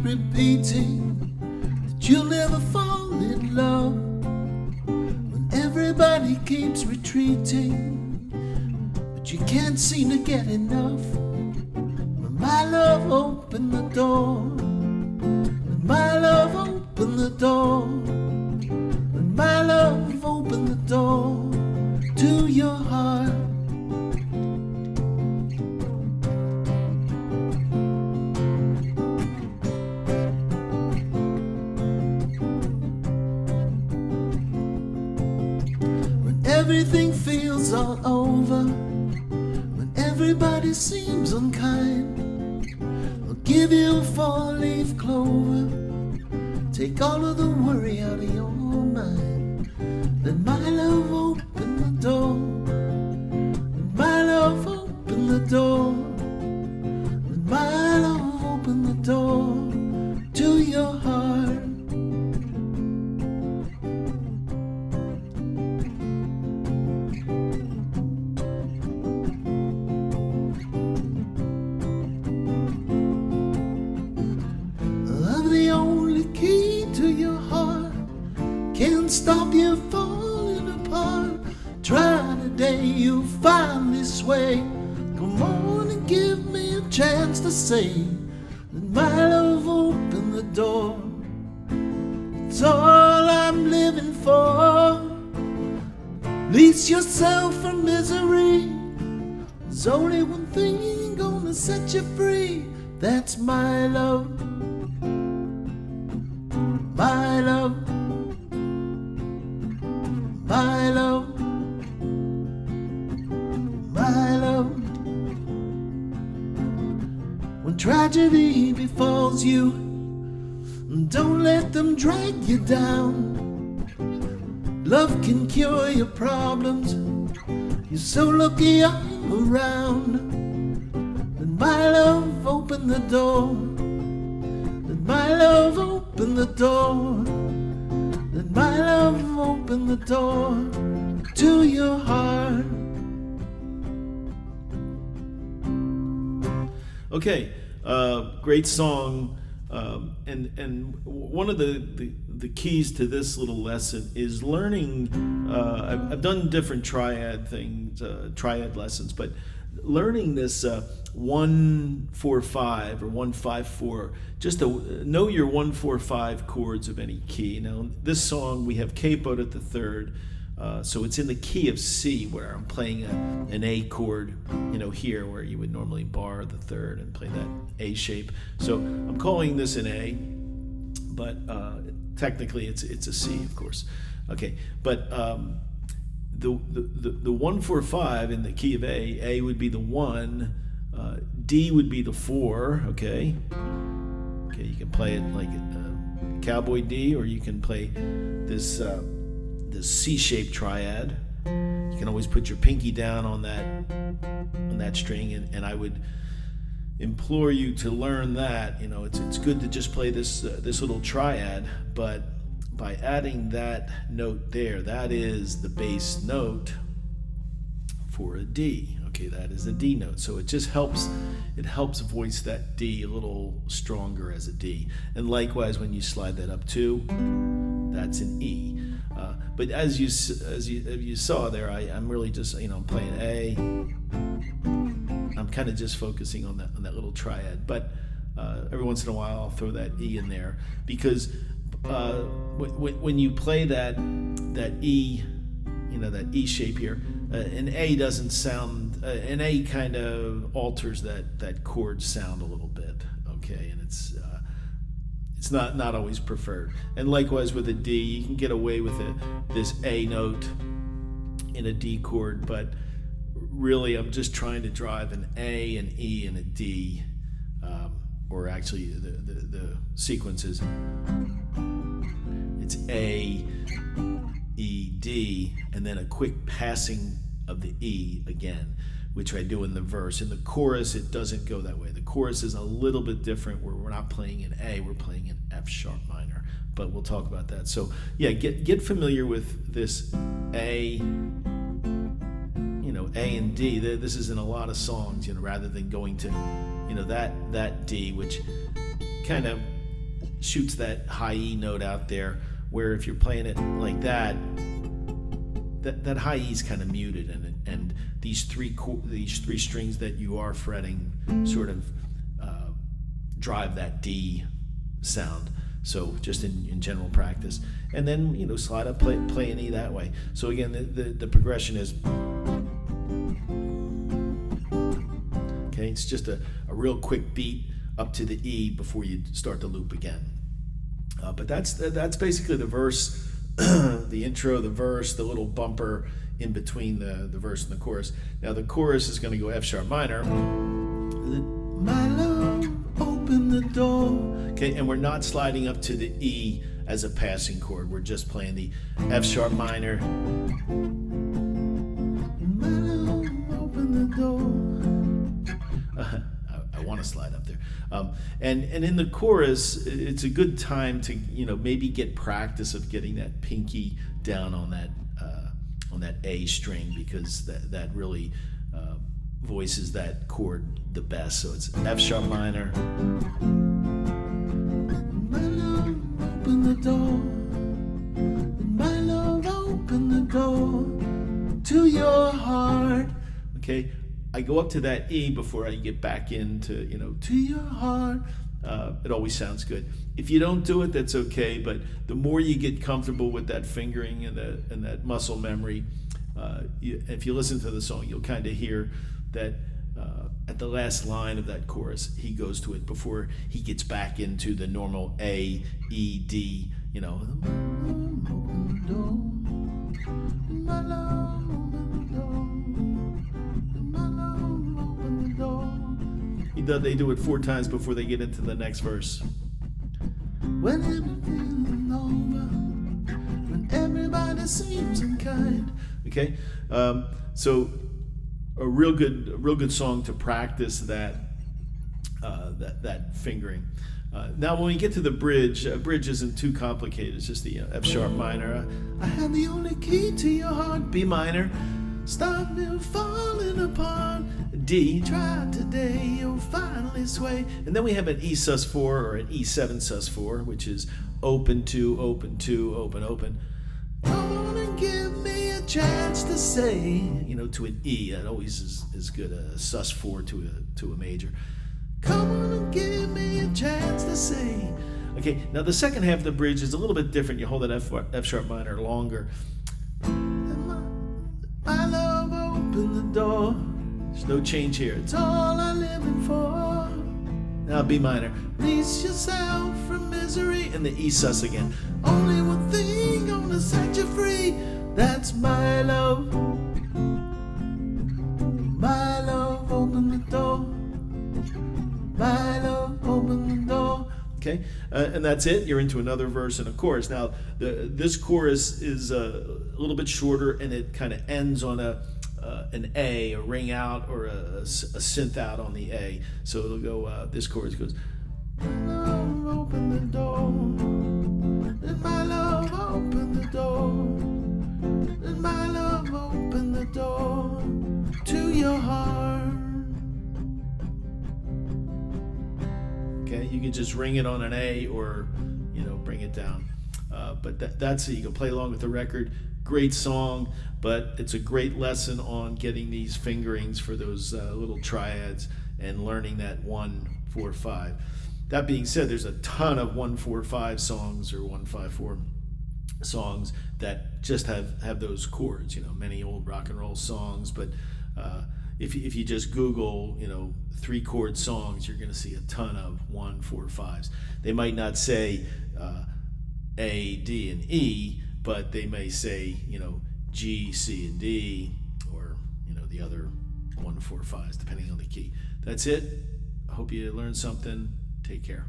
repeating that you'll never fall in love when everybody keeps retreating, but you can't seem to get enough. When my love opened the door, when my love opened the door, when my love opened the door to your heart. Everything feels all over, when everybody seems unkind, I'll give you a 4-leaf clover, take all of the worry out of your mind. Let my love open the door, let my love open the door, let my love open the door to your heart. Can't stop you falling apart. Try today, you'll find this way. Come on and give me a chance to say that my love opened the door. It's all I'm living for. Release yourself from misery. There's only one thing gonna set you free. That's my love. My love. My love, my love. When tragedy befalls you, don't let them drag you down. Love can cure your problems. You're so lucky I'm around. Let my love open the door. Let my love open the door. Let my love open the door to your heart. Okay, great song, and one of the keys to this little lesson is learning. I've done different triad things, triad lessons, but learning this 1-4-5 or 1-5-4, just to know your 1-4-5 chords of any key. Now, this song we have capoed at the third, so it's in the key of C, where I'm playing an A chord, here where you would normally bar the third and play that A shape. So I'm calling this an A, but technically it's a C, of course. Okay, but the 1-4-5 in the key of A would be the 1, D would be the 4. Okay, you can play it like a cowboy D, or you can play this C-shaped triad. You can always put your pinky down on that string, and I would implore you to learn that. It's good to just play this little triad, but by adding that note there, that is the bass note for a D. Okay, that is a D note. So it just helps voice that D a little stronger as a D. And likewise, when you slide that up too, that's an E. But as you saw there, I'm really just I'm playing A. I'm kind of just focusing on that little triad. But every once in a while, I'll throw that E in there, because when you play that E, that E shape here, an A doesn't sound. An A kind of alters that chord sound a little bit. Okay, and it's not always preferred. And likewise with a D, you can get away with this A note in a D chord, but really I'm just trying to drive an A, an E, and a D, or actually the sequence is it's A, E, D, and then a quick passing of the E again, which I do in the verse. In the chorus, it doesn't go that way. The chorus is a little bit different, where we're not playing in A, we're playing in F sharp minor. But we'll talk about that. So yeah, get familiar with this A, A and D. This is in a lot of songs, rather than going to, that D, which kind of shoots that high E note out there, where if you're playing it like that, that high E is kind of muted, and these three strings that you are fretting sort of drive that D sound. So just in general practice, and then slide up, play an E that way. So again, the progression is okay. It's just a real quick beat up to the E before you start the loop again. But that's basically the verse, the intro, the verse, the little bumper in between the verse and the chorus. Now the chorus is going to go F sharp minor. My love, open the door. Okay, and we're not sliding up to the E as a passing chord. We're just playing the F sharp minor. My love, open the door. I want to slide up there. And in the chorus, it's a good time to maybe get practice of getting that pinky down on that A string, because that really voices that chord the best. So it's F sharp minor. My love, open the door. My love, open the door to your heart. Okay, I go up to that E before I get back into To your heart. It always sounds good. If you don't do it, that's okay. But the more you get comfortable with that fingering and that muscle memory, if you listen to the song, you'll kind of hear that at the last line of that chorus, he goes to it before he gets back into the normal A, E, D. Open the door. My love, open the door. My love, open the door. They do it 4 times before they get into the next verse. When everything's over, when everybody seems unkind. Okay, so a real good song to practice that fingering. Now, when we get to the bridge isn't too complicated. It's just the F sharp minor. I have the only key to your heart. B minor. Stop me falling apart. D. Try today, you'll finally sway. And then we have an E sus4 or an E7 sus4, which is open, 2, open, 2, open, open. Come on and give me a chance to say. To an E. That always is good. A sus4 to a major. Come on and give me a chance to say. Okay, now the second half of the bridge is a little bit different. You hold that F sharp minor longer. My love, open the door. There's no change here. It's all I'm living for. Now B minor. Release yourself from misery. And the E sus again. Only one thing gonna set you free. That's my love. My love, open the door. My love, open the door. Okay, and that's it. You're into another verse and a chorus. Now, this chorus is a little bit shorter, and it kind of ends on an A, a ring out, or a synth out on the A. So it'll go. This chorus goes. My love, open the door. My love, open the door. My love, open the door to your heart. Okay, you can just ring it on an A, or bring it down. But that's it. You can play along with the record. Great song, but it's a great lesson on getting these fingerings for those little triads and learning that 1-4-5. That being said, there's a ton of 1-4-5 songs or 1-5-4 songs that just have those chords. Many old rock and roll songs, but if you just Google 3-chord songs, you're going to see a ton of 1-4-5s. They might not say A, D, and E, but they may say G, C, and D, or the other 1-4-5s depending on the key. That's it. I hope you learned something. Take care.